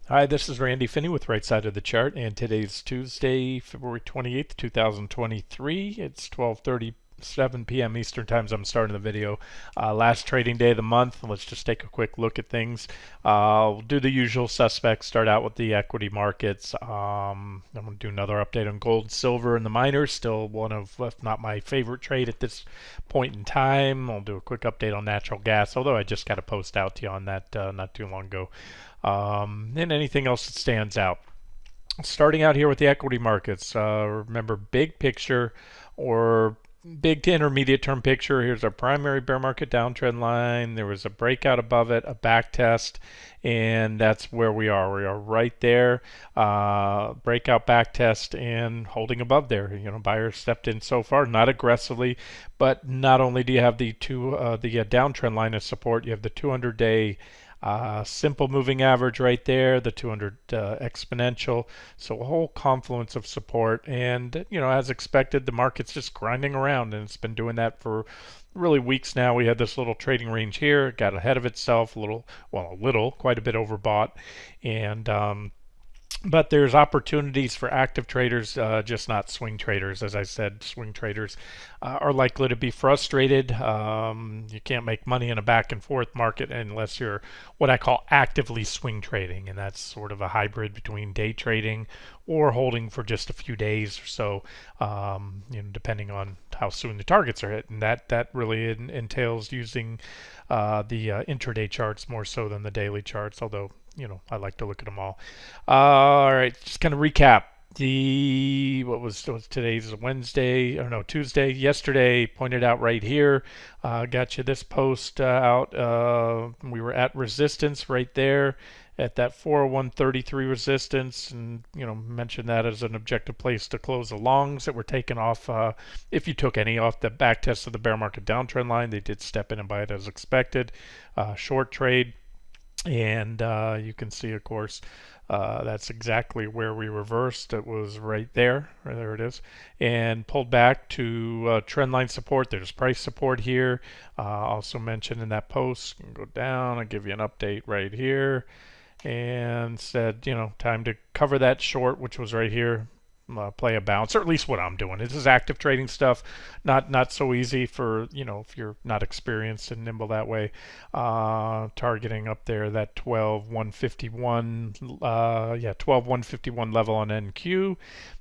Hi, this is Randy Finney with Right Side of the Chart, and today's Tuesday, February 28th, 2023. It's 12:37 p.m. Eastern Time as I'm starting the video. Last trading day of the month. Let's just take a quick look at things. We'll do the usual suspects, start out with the equity markets. I'm going to do another update on gold, silver, and the miners. Still one of, if not my favorite trade at this point in time. I'll do a quick update on natural gas, although I just got a post out to you on that not too long ago. And anything else that stands out. Starting out here with the equity markets, remember big picture or big to intermediate term picture. Here's our primary bear market downtrend line. There was a breakout above it, a back test, and that's where we are. We are right there. Breakout, back test, and holding above there. You know, buyers stepped in so far, not aggressively, but not only do you have the downtrend line of support, you have the 200-day simple moving average right there, the 200 exponential. So a whole confluence of support, and you know, as expected, the market's just grinding around, and it's been doing that for really weeks now. We had this little trading range here, got ahead of itself a little, quite a bit overbought, and but there's opportunities for active traders, just not swing traders. As I said, swing traders are likely to be frustrated. You can't make money in a back and forth market unless you're what I call actively swing trading, and that's sort of a hybrid between day trading or holding for just a few days or so, you know, depending on how soon the targets are hit. And that really entails using the intraday charts more so than the daily charts, although you know, I like to look at them all. All right, just kind of recap. What was today's Wednesday, or no, Tuesday. Yesterday, pointed out right here. Got you this post out. We were at resistance right there at that 40133 resistance, and you know, mentioned that as an objective place to close the longs that were taken off. If you took any off the back test of the bear market downtrend line, they did step in and buy it as expected. Short trade. And you can see, of course, that's exactly where we reversed. It was right there. There it is. And pulled back to trend line support. There's price support here. Also mentioned in that post. Go down. I'll give you an update right here. And said, you know, time to cover that short, which was right here. Play a bounce, or at least what I'm doing. This is active trading stuff, not so easy for, you know, if you're not experienced and nimble that way. Targeting up there that 12,151, 12,151 level on NQ,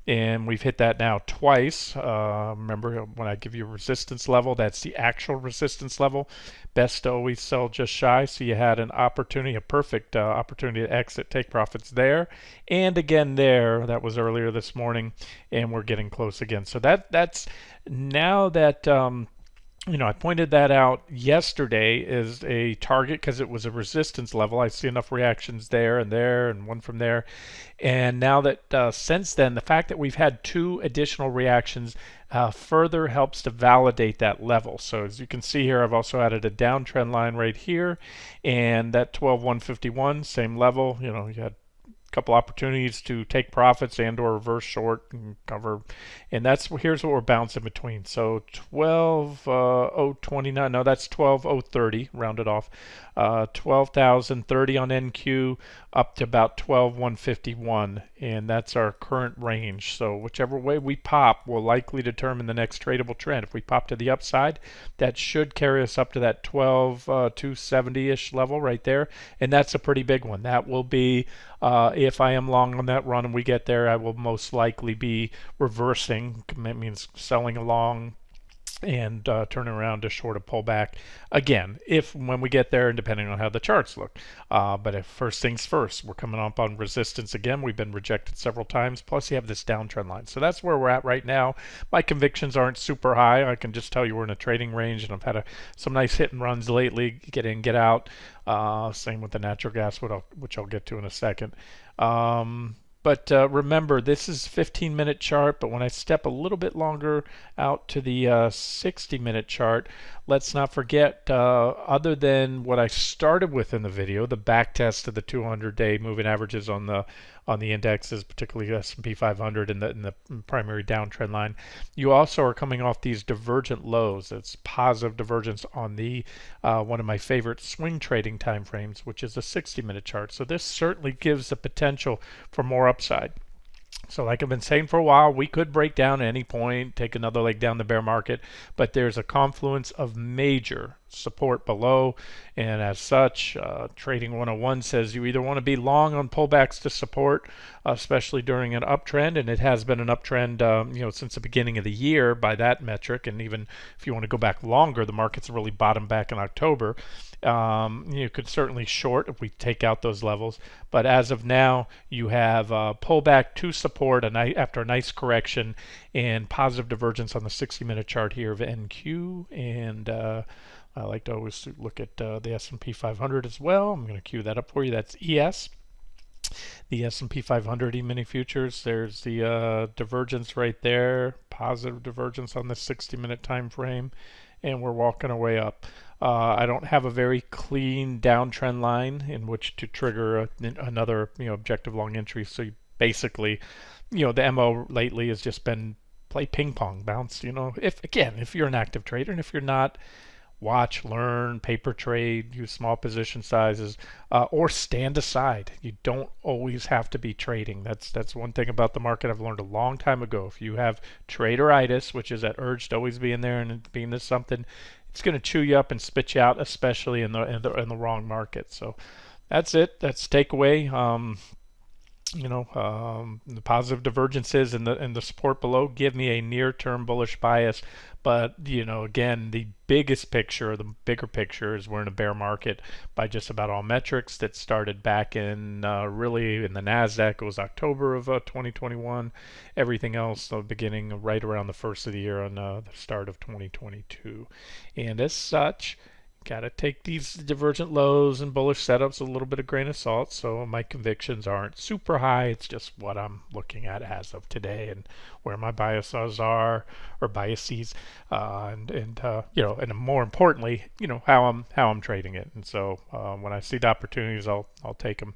and we've hit that now twice. Remember when I give you resistance level, that's the actual resistance level. Best to always sell just shy. So you had an opportunity, a perfect opportunity to exit, take profits there, and again there. That was earlier this morning, and we're getting close again. So that's now that you know, I pointed that out yesterday as a target because it was a resistance level. I see enough reactions there and one from there. And now that since then, the fact that we've had two additional reactions further helps to validate that level. So as you can see here, I've also added a downtrend line right here, and that 12,151, same level. You know, you had couple opportunities to take profits and or reverse short and cover, and that's here's what we're bouncing between. So 12,029, no, that's 12,030 rounded off, 12,030 on NQ up to about 12,151, and that's our current range. So whichever way we pop will likely determine the next tradable trend. If we pop to the upside, that should carry us up to that 12,270-ish level right there, and that's a pretty big one. That will be if I am long on that run and we get there, I will most likely be reversing. That means selling along and turning around to short a pullback again if when we get there, and depending on how the charts look. But if first things first, we're coming up on resistance again. We've been rejected several times, plus you have this downtrend line. So that's where we're at right now. My convictions aren't super high. I can just tell you we're in a trading range, and I've had some nice hit and runs lately, get in, get out. Same with the natural gas, which I'll get to in a second. But remember, this is 15-minute chart, but when I step a little bit longer out to the 60-minute chart, let's not forget, other than what I started with in the video, the back test of the 200-day moving averages on the indexes, particularly S&P 500 in the primary downtrend line, you also are coming off these divergent lows. It's positive divergence on the one of my favorite swing trading time frames, which is a 60-minute chart. So this certainly gives the potential for more upside. So like I've been saying for a while, we could break down at any point, take another leg down the bear market, but there's a confluence of major support below, and as such, Trading 101 says you either want to be long on pullbacks to support, especially during an uptrend, and it has been an uptrend since the beginning of the year by that metric, and even if you want to go back longer, the market's really bottomed back in October. You could certainly short if we take out those levels, but as of now, you have pullback to support after a nice correction and positive divergence on the 60-minute chart here of NQ, and I like to always look at the S&P 500 as well. I'm going to cue that up for you. That's ES. The S&P 500 E-mini futures, there's the divergence right there, positive divergence on the 60-minute time frame, and we're walking our way up. I don't have a very clean downtrend line in which to trigger another objective long entry. So basically, the MO lately has just been play ping pong, bounce. If you're an active trader, and if you're not, watch, learn, paper trade, use small position sizes, or stand aside. You don't always have to be trading. That's one thing about the market I've learned a long time ago. If you have traderitis, which is that urge to always be in there and being this something, it's going to chew you up and spit you out, especially in the wrong market. So that's it. That's takeaway. The positive divergences and the support below give me a near-term bullish bias. But again, the biggest picture, the bigger picture, is we're in a bear market by just about all metrics. That started back in really in the Nasdaq. It was October of 2021. Everything else, beginning right around the first of the year on the start of 2022. And as such, got to take these divergent lows and bullish setups a little bit of grain of salt. So my convictions aren't super high. It's just what I'm looking at as of today and where my biases are, or biases, and more importantly, how I'm trading it. And so when I see the opportunities, I'll take them.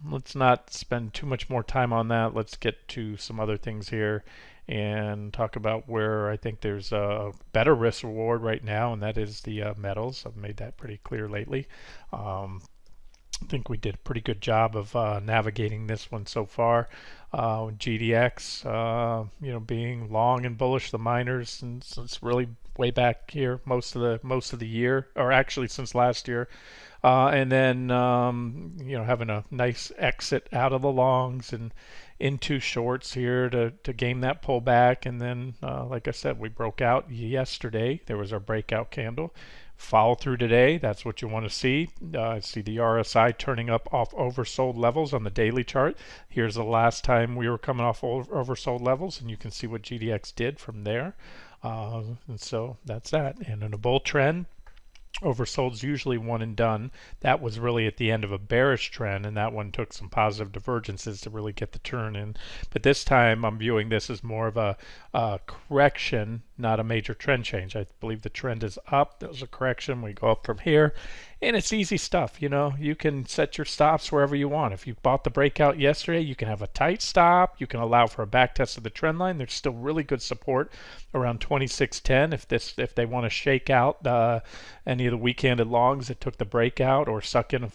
Let's not spend too much more time on that. Let's get to some other things here and talk about where I think there's a better risk reward right now, and that is the metals. I've made that pretty clear lately. I think we did a pretty good job of navigating this one so far. GDX, being long and bullish the miners, and it's really way back here most of the year, or actually since last year. And then having a nice exit out of the longs and into shorts here to game that pullback. And then like I said, we broke out yesterday. There was our breakout candle. Follow through today. That's what you want to see. See the RSI turning up off oversold levels on the daily chart. Here's the last time we were coming off oversold levels, and you can see what GDX did from there. And so that's that. And in a bull trend, oversold's usually one and done. That was really at the end of a bearish trend, and that one took some positive divergences to really get the turn in. But this time I'm viewing this as more of a correction, not a major trend change. I believe the trend is up. There's a correction. We go up from here, and it's easy stuff. You can set your stops wherever you want. If you bought the breakout yesterday, you can have a tight stop. You can allow for a back test of the trend line. There's still really good support around 2610 if they want to shake out any of the weak-handed longs that took the breakout or suck in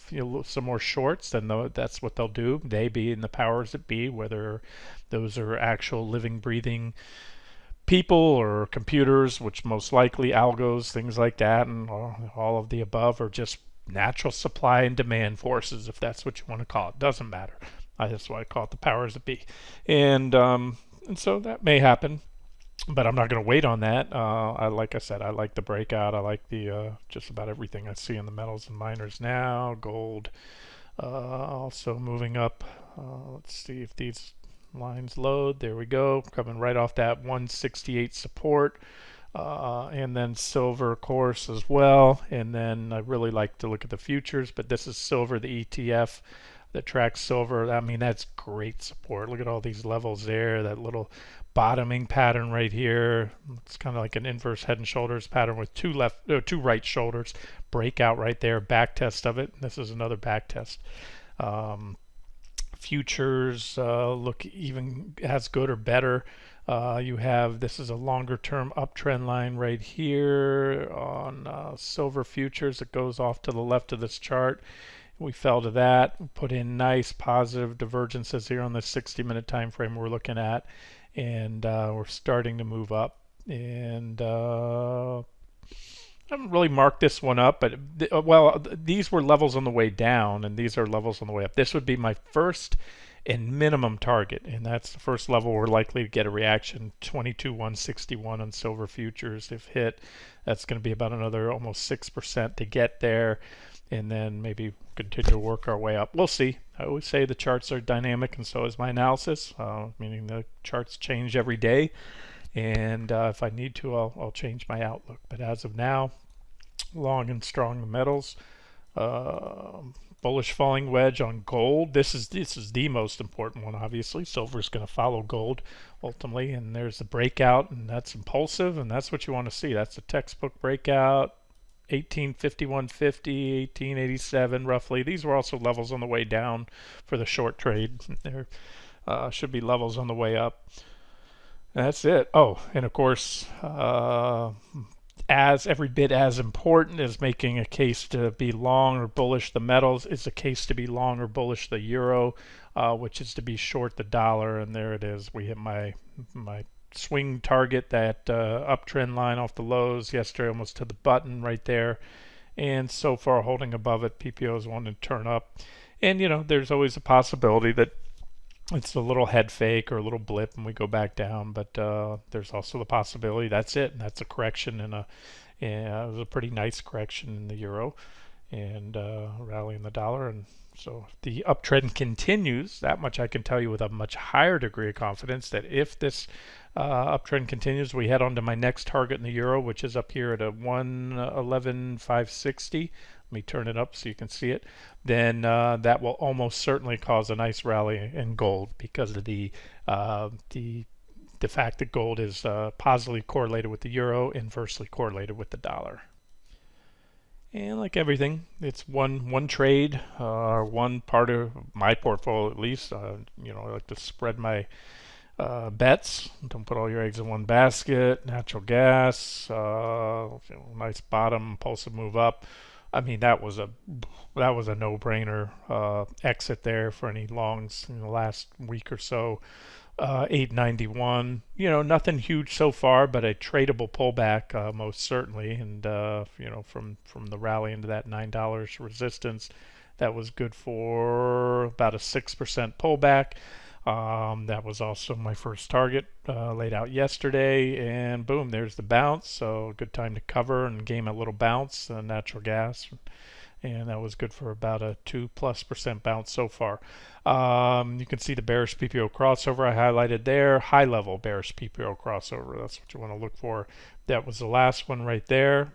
some more shorts, then that's what they'll do. They being the powers that be, whether those are actual living, breathing people or computers, which most likely algos, things like that, and all of the above, are just natural supply and demand forces, if that's what you want to call it. Doesn't matter. That's why I call it the powers that be. And so that may happen, but I'm not going to wait on that. Like I said, I like the breakout. I like the just about everything I see in the metals and miners now. Gold also moving up. Let's see if these lines load. There we go, coming right off that 168 support. And then silver, of course, as well. And then I really like to look at the futures, but this is silver, the ETF. that tracks silver. I mean, that's great support. Look at all these levels there. That little bottoming pattern right here. It's kind of like an inverse head and shoulders pattern with two right shoulders. Breakout right there. Back test of it. This is another back test. Futures look even as good or better. You have, this is a longer term uptrend line right here on silver futures. It goes off to the left of this chart. We fell to that. We put in nice positive divergences here on the 60-minute time frame we're looking at, and we're starting to move up. And I haven't really marked this one up, but well, these were levels on the way down, and these are levels on the way up. This would be my first and minimum target, and that's the first level we're likely to get a reaction. 22,161 on silver futures. If hit, that's going to be about another almost 6% to get there, and then maybe continue to work our way up. We'll see. I always say the charts are dynamic, and so is my analysis, meaning the charts change every day. And if I need to, I'll change my outlook. But as of now, long and strong the metals. Bullish falling wedge on gold. This is the most important one, obviously. Silver is going to follow gold ultimately, and there's the breakout, and that's impulsive, and that's what you want to see. That's a textbook breakout. 1851.50, 1887 roughly. These were also levels on the way down for the short trade. There should be levels on the way up. That's it. Oh, and of course, as every bit as important as making a case to be long or bullish the metals is a case to be long or bullish the euro, which is to be short the dollar. And there it is. We hit my swing target, that uptrend line off the lows yesterday, almost to the button right there. And so far holding above it. PPOs want to turn up. And, you know, there's always a possibility that it's a little head fake or a little blip and we go back down, but there's also the possibility that's it, and that's a correction it was a pretty nice correction in the euro and rally in the dollar. And so if the uptrend continues, that much I can tell you with a much higher degree of confidence, that if this uptrend continues, we head on to my next target in the euro, which is up here at a 111,560. Let me turn it up so you can see it. Then that will almost certainly cause a nice rally in gold, because of the fact that gold is positively correlated with the euro, inversely correlated with the dollar. And like everything, it's one trade, one part of my portfolio at least. You know, I like to spread my bets. Don't put all your eggs in one basket. Natural gas, nice bottom, impulsive move up. I mean, that was a no-brainer exit there for any longs in the last week or so. 891. You know, nothing huge so far, but a tradable pullback most certainly. And you know, from the rally into that $9 resistance, that was good for about a 6% pullback. That was also my first target laid out yesterday, and boom, there's the bounce. So good time to cover and game a little bounce, natural gas, and that was good for about a 2+% bounce so far. You can see the bearish PPO crossover I highlighted there, high level bearish PPO crossover. That's what you want to look for. That was the last one right there,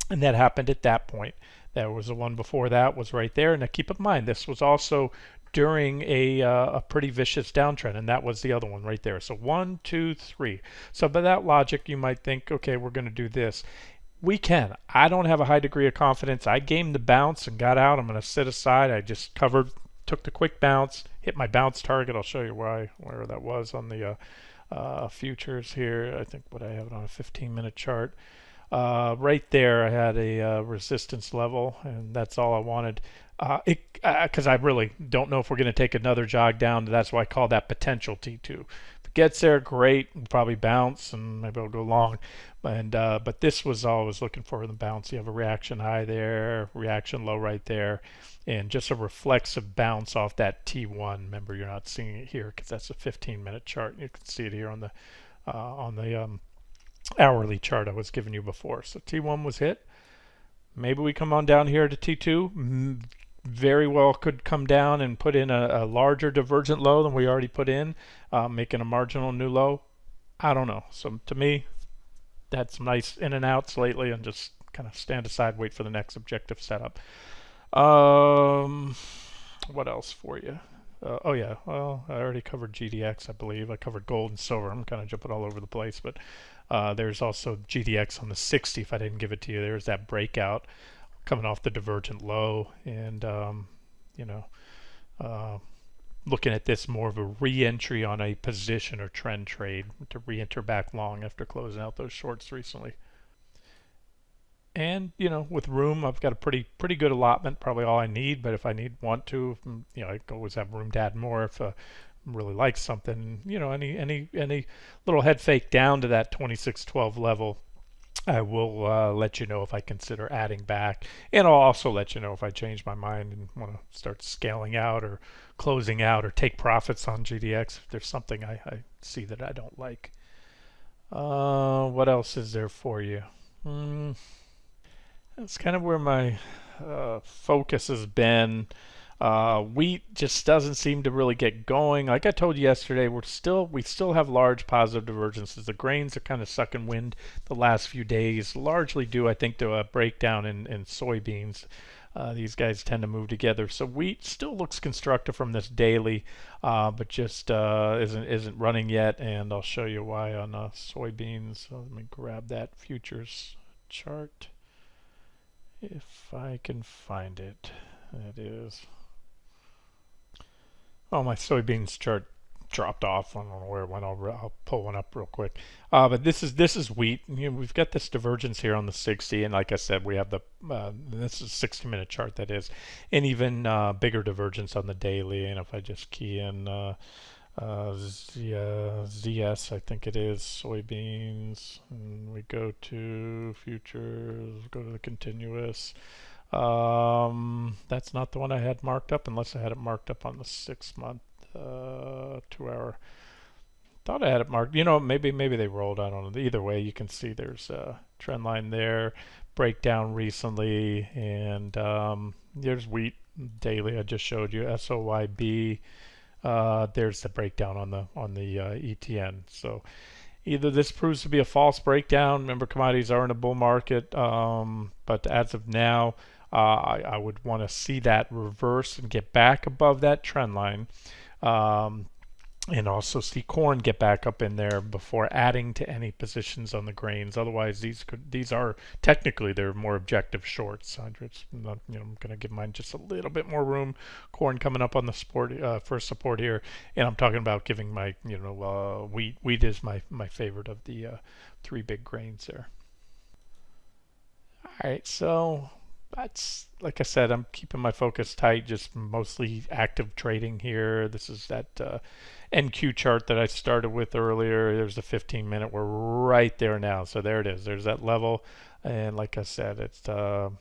and that happened at that point. There was the one before that was right there. Now keep in mind, this was also during a pretty vicious downtrend, and that was the other one right there. So 1, 2, 3. So by that logic, you might think, okay, we're going to do this. We can. I don't have a high degree of confidence. I gamed the bounce and got out. I'm going to sit aside. I just covered, took the quick bounce, hit my bounce target. I'll show you where that was on the futures here. I think what I have it on a 15-minute chart. Right there I had a resistance level, and that's all I wanted, because I really don't know if we're going to take another jog down. That's why I call that potential T2. If it gets there, great, we'll probably bounce and maybe I'll go long. And but this was all I was looking for in the bounce. You have a reaction high there, reaction low right there, and just a reflexive bounce off that T1. Remember, you're not seeing it here because that's a 15-minute chart. You can see it here on the hourly chart I was giving you before. So T1 was hit. Maybe we come on down here to T2. Very well could come down and put in a larger divergent low than we already put in, making a marginal new low. I don't know. So to me, had some nice in and outs lately, and just kind of stand aside, wait for the next objective setup. what else for you? Oh yeah, well, I already covered GDX, I believe. I covered gold and silver. I'm kind of jumping all over the place, but there's also GDX on the 60. If I didn't give it to you, there's that breakout coming off the divergent low, and you know, uh, looking at this more of a re-entry on a position or trend trade to re-enter back long after closing out those shorts recently. And with room, I've got a pretty good allotment, probably all I need. But if I want to, I can always have room to add more if I really like something. Any little head fake down to that 2612 level, I will let you know if I consider adding back, and I'll also let you know if I change my mind and want to start scaling out or closing out or take profits on GDX if there's something I see that I don't like. What else is there for you? That's kind of where my focus has been. Wheat just doesn't seem to really get going. Like I told you yesterday, we still have large positive divergences. The grains are kind of sucking wind the last few days, largely due, I think, to a breakdown in soybeans. These guys tend to move together. So wheat still looks constructive from this daily, but just isn't running yet. And I'll show you why on soybeans. So let me grab that futures chart if I can find it. It is. Oh, my soybeans chart dropped off. I don't know where it went. I'll pull one up real quick. But this is wheat. We've got this divergence here on the 60, and like I said, we have the this is a 60-minute chart, that is, and even bigger divergence on the daily. And if I just key in ZS, I think it is soybeans, and we go to futures, go to the continuous. That's not the one I had marked up, unless I had it marked up on the 6-month 2-hour. Thought I had it marked. Maybe they rolled. I don't know. Either way, you can see there's a trend line there, breakdown recently, and there's wheat daily. I just showed you SOYB. There's the breakdown on the ETN. So either this proves to be a false breakdown. Remember, commodities are in a bull market, but as of now, I would want to see that reverse and get back above that trend line, and also see corn get back up in there before adding to any positions on the grains. Otherwise, these are technically, they're more objective shorts. I'm going to give mine just a little bit more room. Corn coming up on the first support here, and I'm talking about giving my wheat. Wheat is my favorite of the three big grains there. All right, so that's, like I said, I'm keeping my focus tight, just mostly active trading here. This is that NQ chart that I started with earlier. There's the 15-minute. We're right there now. So there it is. There's that level. And like I said, it's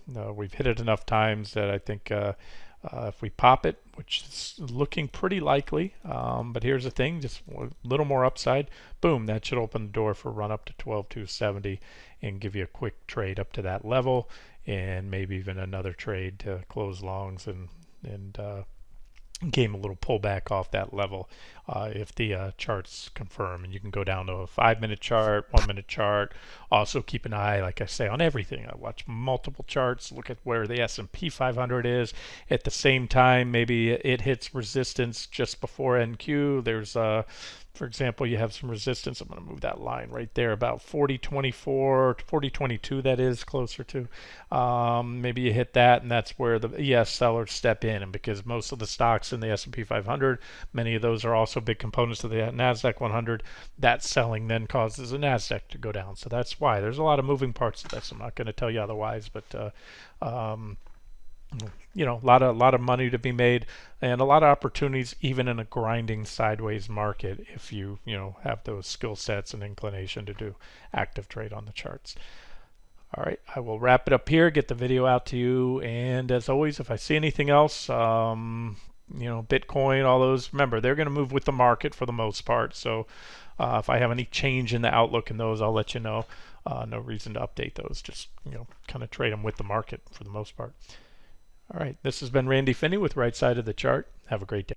we've hit it enough times that I think if we pop it, which is looking pretty likely, but here's the thing, just a little more upside, boom, that should open the door for a run up to 12,270 and give you a quick trade up to that level, and maybe even another trade to close longs and gain a little pullback off that level if the charts confirm. And you can go down to a 5-minute chart, 1-minute chart. Also keep an eye, like I say, on everything. I watch multiple charts, look at where the S&P 500 is. At the same time, maybe it hits resistance just before NQ. There's for example, you have some resistance. I'm going to move that line right there, about 40.24, 40.22, that is, closer to. Maybe you hit that, and that's where the ES sellers step in. And because most of the stocks in the S&P 500, many of those are also big components of the NASDAQ 100, that selling then causes the NASDAQ to go down. So that's why. There's a lot of moving parts to this. I'm not going to tell you otherwise, but a lot of money to be made, and a lot of opportunities even in a grinding sideways market if you have those skill sets and inclination to do active trade on the charts. All right, I will wrap it up here, get the video out to you, and as always, if I see anything else, Bitcoin, all those, remember, they're going to move with the market for the most part. So if I have any change in the outlook in those, I'll let you know. No reason to update those, just kind of trade them with the market for the most part. All right, this has been Randy Finney with Right Side of the Chart. Have a great day.